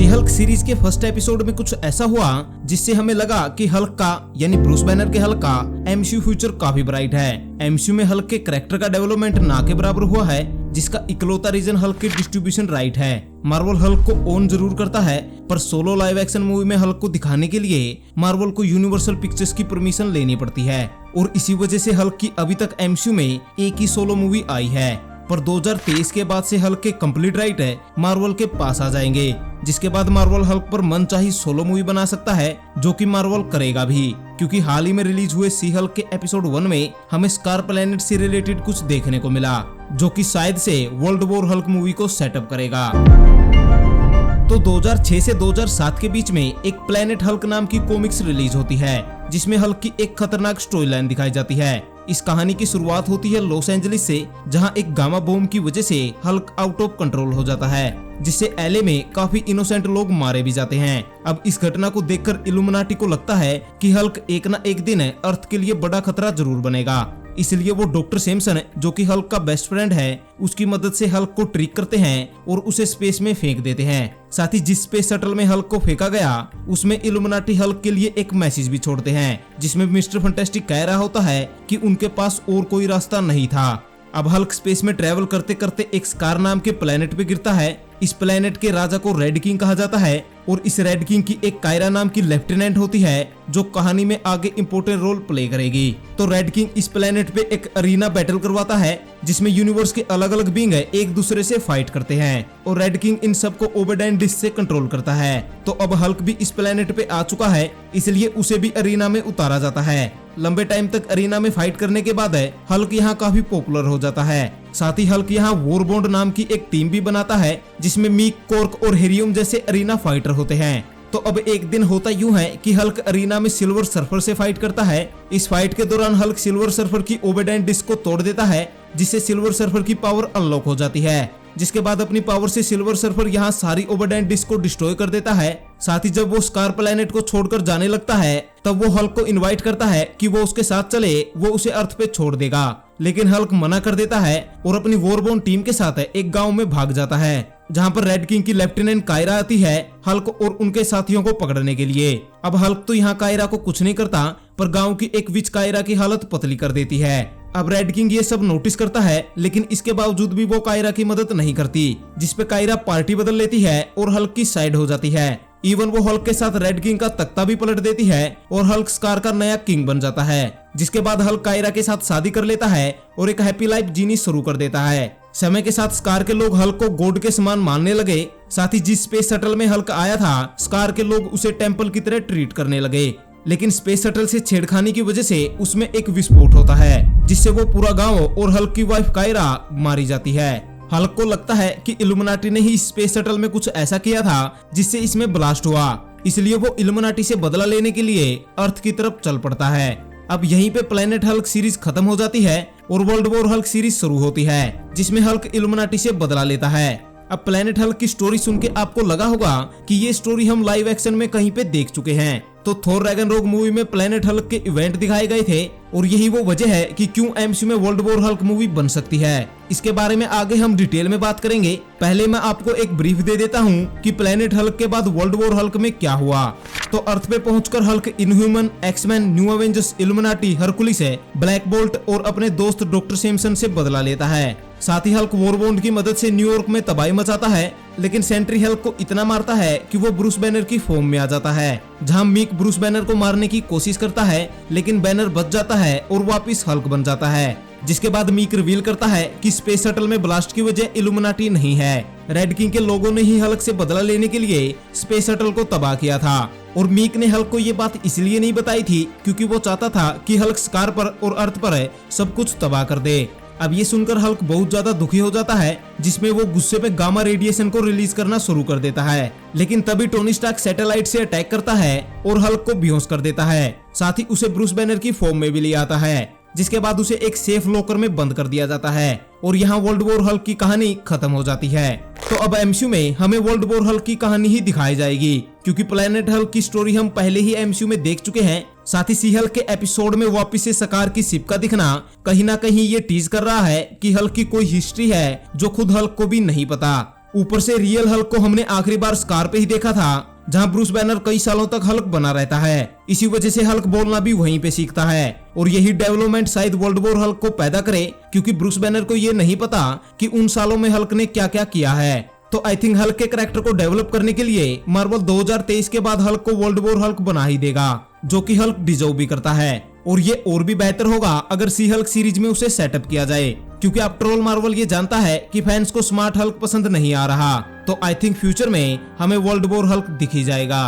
सी Hulk series के first episode में कुछ ऐसा हुआ जिससे हमें लगा कि हल्क का यानी ब्रूस बैनर के हल्क का एमसीयू फ्यूचर काफी ब्राइट है। एमसीयू में हल्क के कैरेक्टर का डेवलपमेंट ना के बराबर हुआ है, जिसका इकलौता रीजन हल्क के डिस्ट्रीब्यूशन राइट है। मार्वल हल्क को ओन जरूर करता है, पर सोलो लाइव एक्शन मूवी में हल्क को दिखाने के लिए मार्वल को यूनिवर्सल पिक्चर्स की परमिशन लेनी पड़ती है, और इसी वजह से हल्क की अभी तक एमसीयू में एक ही सोलो मूवी आई है। पर 2023 के बाद से हल्क के कंप्लीट राइट है मार्वल के पास आ जाएंगे, जिसके बाद मार्वल हल्क पर मनचाही सोलो मूवी बना सकता है, जो कि मार्वल करेगा भी, क्योंकि हाल ही में रिलीज हुए सी हल्क के एपिसोड 1 में हमें स्कार प्लैनेट से रिलेटेड कुछ देखने को मिला, जो कि शायद से वर्ल्ड वॉर हल्क मूवी को सेटअप करेगा। तो 2006 से 2007 के बीच में एक प्लैनेट हल्क नाम की कॉमिक्स रिलीज होती है, जिसमें हल्क की एक खतरनाक स्टोरी लाइन दिखाई जाती है। इस कहानी की शुरुआत होती है लॉस एंजलिस से, जहां एक गामा बॉम्ब की वजह से हल्क आउट ऑफ कंट्रोल हो जाता है, जिससे एलए में काफी इनोसेंट लोग मारे भी जाते हैं। अब इस घटना को देखकर इल्यूमिनाटी को लगता है कि हल्क एक न एक दिन अर्थ के लिए बड़ा खतरा जरूर बनेगा, इसलिए वो डॉक्टर सैमसन, जो कि हल्क का बेस्ट फ्रेंड है, उसकी मदद से हल्क को ट्रिक करते हैं और उसे स्पेस में फेंक देते हैं। साथ ही जिस स्पेस शटल में हल्क को फेंका गया, उसमें इल्यूमिनाटी हल्क के लिए एक मैसेज भी छोड़ते हैं, जिसमें मिस्टर फैंटास्टिक कह रहा होता है कि उनके पास और कोई रास्ता नहीं था। अब हल्क स्पेस में ट्रेवल करते करते एक स्कार नाम के प्लेनेट पे गिरता है। इस प्लेनेट के राजा को रेड किंग कहा जाता है, और इस रेड किंग की एक कायरा नाम की लेफ्टिनेंट होती है, जो कहानी में आगे इंपॉर्टेंट रोल प्ले करेगी। तो रेड किंग इस प्लेनेट पे एक अरीना बैटल करवाता है, जिसमें यूनिवर्स के अलग अलग बींग एक दूसरे से फाइट करते हैं, और रेड किंग इन सबको ओबेडाइन डिस्क से कंट्रोल करता है। तो अब हल्क भी इस प्लेनेट पे आ चुका है, इसलिए उसे भी अरीना में उतारा जाता है। लंबे टाइम तक अरीना में फाइट करने के बाद हल्क यहाँ काफी पॉपुलर हो जाता है। साथ ही हल्क यहाँ वॉरबॉन्ड नाम की एक टीम भी बनाता है, जिसमें मीक, कॉर्क और हेरियम जैसे अरीना फाइटर होते हैं। तो अब एक दिन होता यूं है कि हल्क अरीना में सिल्वर सर्फर से फाइट करता है। इस फाइट के दौरान हल्क सिल्वर सर्फर की ओबेडाइन डिस्क को तोड़ देता है, जिससे सिल्वर सर्फर की पावर अनलॉक हो जाती है। जिसके बाद अपनी पावर से सिल्वर सर्फर यहाँ सारी ओबेडाइन डिस्क को डिस्ट्रॉय कर देता है। साथ ही जब वो स्कार प्लैनेट को छोड़कर जाने लगता है, तब वो हल्क को इनवाइट करता है कि वो उसके साथ चले, वो उसे अर्थ पे छोड़ देगा। लेकिन हल्क मना कर देता है और अपनी वॉरबॉन्ड टीम के साथ एक गांव में भाग जाता है, जहां पर रेड किंग की लेफ्टिनेंट कायरा आती है हल्क और उनके साथियों को पकड़ने के लिए। अब हल्क तो यहाँ कायरा को कुछ नहीं करता, पर गांव की एक विच कायरा की हालत पतली कर देती है। अब रेड किंग ये सब नोटिस करता है, लेकिन इसके बावजूद भी वो कायरा की मदद नहीं करती, जिसपे कायरा पार्टी बदल लेती है और हल्क की साइड हो जाती है। इवन वो हल्क के साथ रेड किंग का तख्ता भी पलट देती है और हल्क स्कार का नया किंग बन जाता है। जिसके बाद हल्क कायरा के साथ शादी कर लेता है और एक हैप्पी लाइफ जीनी शुरू कर देता है। समय के साथ स्कार के लोग हल्क को गॉड के समान मानने लगे। साथ ही जिस स्पेस शटल में हल्क आया था, स्कार के लोग उसे टेंपल की तरह ट्रीट करने लगे। लेकिन स्पेस शटल से छेड़खानी की वजह से उसमें एक विस्फोट होता है, जिससे वो पूरा गांव और हल्क की वाइफ कायरा मारी जाती है। हल्क को लगता है कि इल्यूमिनाटी ने ही स्पेस शटल में कुछ ऐसा किया था जिससे इसमें ब्लास्ट हुआ, इसलिए वो इल्यूमिनाटी से बदला लेने के लिए अर्थ की तरफ चल पड़ता है। अब यहीं पे प्लैनेट हल्क सीरीज खत्म हो जाती है और वर्ल्ड वॉर हल्क सीरीज शुरू होती है, जिसमें हल्क इल्यूमिनाटी से बदला लेता है। अब प्लैनेट हल्क की स्टोरी सुन के आपको लगा होगा कि ये स्टोरी हम लाइव एक्शन में कहीं पे देख चुके हैं। तो थोर रैग्नारोक मूवी में प्लैनेट हल्क के इवेंट दिखाए गए थे, और यही वो वजह है कि क्यों एमसीयू में वर्ल्ड वॉर हल्क मूवी बन सकती है। इसके बारे में आगे हम डिटेल में बात करेंगे। पहले मैं आपको एक ब्रीफ दे देता हूँ कि प्लैनेट हल्क के बाद वर्ल्ड वॉर हल्क में क्या हुआ। तो अर्थ पे पहुंचकर Hulk Inhuman, X-Men, New Avengers, Illuminati, Hercules, Black Bolt और अपने दोस्त डॉक्टर सैमसन से बदला लेता है। साथ ही हल्क वॉरबॉन्ड की मदद से न्यूयॉर्क में तबाही मचाता है, लेकिन सेंट्री हल्क को इतना मारता है कि वो ब्रूस बैनर की फॉर्म में आ जाता है, जहां मीक ब्रूस बैनर को मारने की कोशिश करता है, लेकिन बैनर बच जाता है और वापस हल्क बन जाता है। जिसके बाद मीक रिवील करता है कि स्पेस शटल में ब्लास्ट की वजह इल्यूमिनाटी नहीं है, रेड किंग के लोगों ने ही हल्क से बदला लेने के लिए स्पेस शटल को तबाह किया था। और मीक ने हल्क को ये बात इसलिए नहीं बताई थी क्योंकि वो चाहता था कि हल्क स्कार पर और अर्थ पर सब कुछ तबाह कर दे। अब ये सुनकर हल्क बहुत ज्यादा दुखी हो जाता है, जिसमें वो गुस्से पे गामा रेडिएशन को रिलीज करना शुरू कर देता है। लेकिन तभी टोनी स्टार्क सैटेलाइट से अटैक करता है और हल्क को बेहोश कर देता है। साथ ही उसे ब्रूस बैनर की फॉर्म में भी ले आता है, जिसके बाद उसे एक सेफ लॉकर में बंद कर दिया जाता है और यहाँ वर्ल्ड वॉर हल्क की कहानी खत्म हो जाती है। तो अब एमसीयू में हमें वर्ल्ड वॉर हल्क की कहानी ही दिखाई जाएगी, क्योंकि प्लैनेट हल्क की स्टोरी हम पहले ही एमसीयू में देख चुके हैं। साथ ही सी हल्क के एपिसोड में वापिस से सकार की शिप का दिखना कहीं ना कहीं ये टीज कर रहा है कि हल्क की कोई हिस्ट्री है जो खुद हल्क को भी नहीं पता। ऊपर से रियल हल्क को हमने आखिरी बार स्कार पे ही देखा था, जहां ब्रूस बैनर कई सालों तक हल्क बना रहता है। इसी वजह से हल्क बोलना भी वहीं पे सीखता है और यही डेवलपमेंट शायद वर्ल्ड वॉर हल्क को पैदा करे, क्योंकि ब्रूस बैनर को ये नहीं पता कि उन सालों में हल्क ने क्या क्या किया है। तो आई थिंक हल्क के कैरेक्टर को डेवलप करने के लिए मार्वल 2023 के बाद हल्क को वर्ल्ड वॉर हल्क बना ही देगा, जो कि हल्क डिजर्व भी करता है। और ये और भी बेहतर होगा अगर सी हल्क सीरीज में उसे सेटअप किया जाए, क्योंकि आफ्टर ऑल मार्वल ये जानता है कि फैंस को स्मार्ट हल्क पसंद नहीं आ रहा। तो आई थिंक फ्यूचर में हमें वर्ल्ड वॉर हल्क दिख ही जाएगा।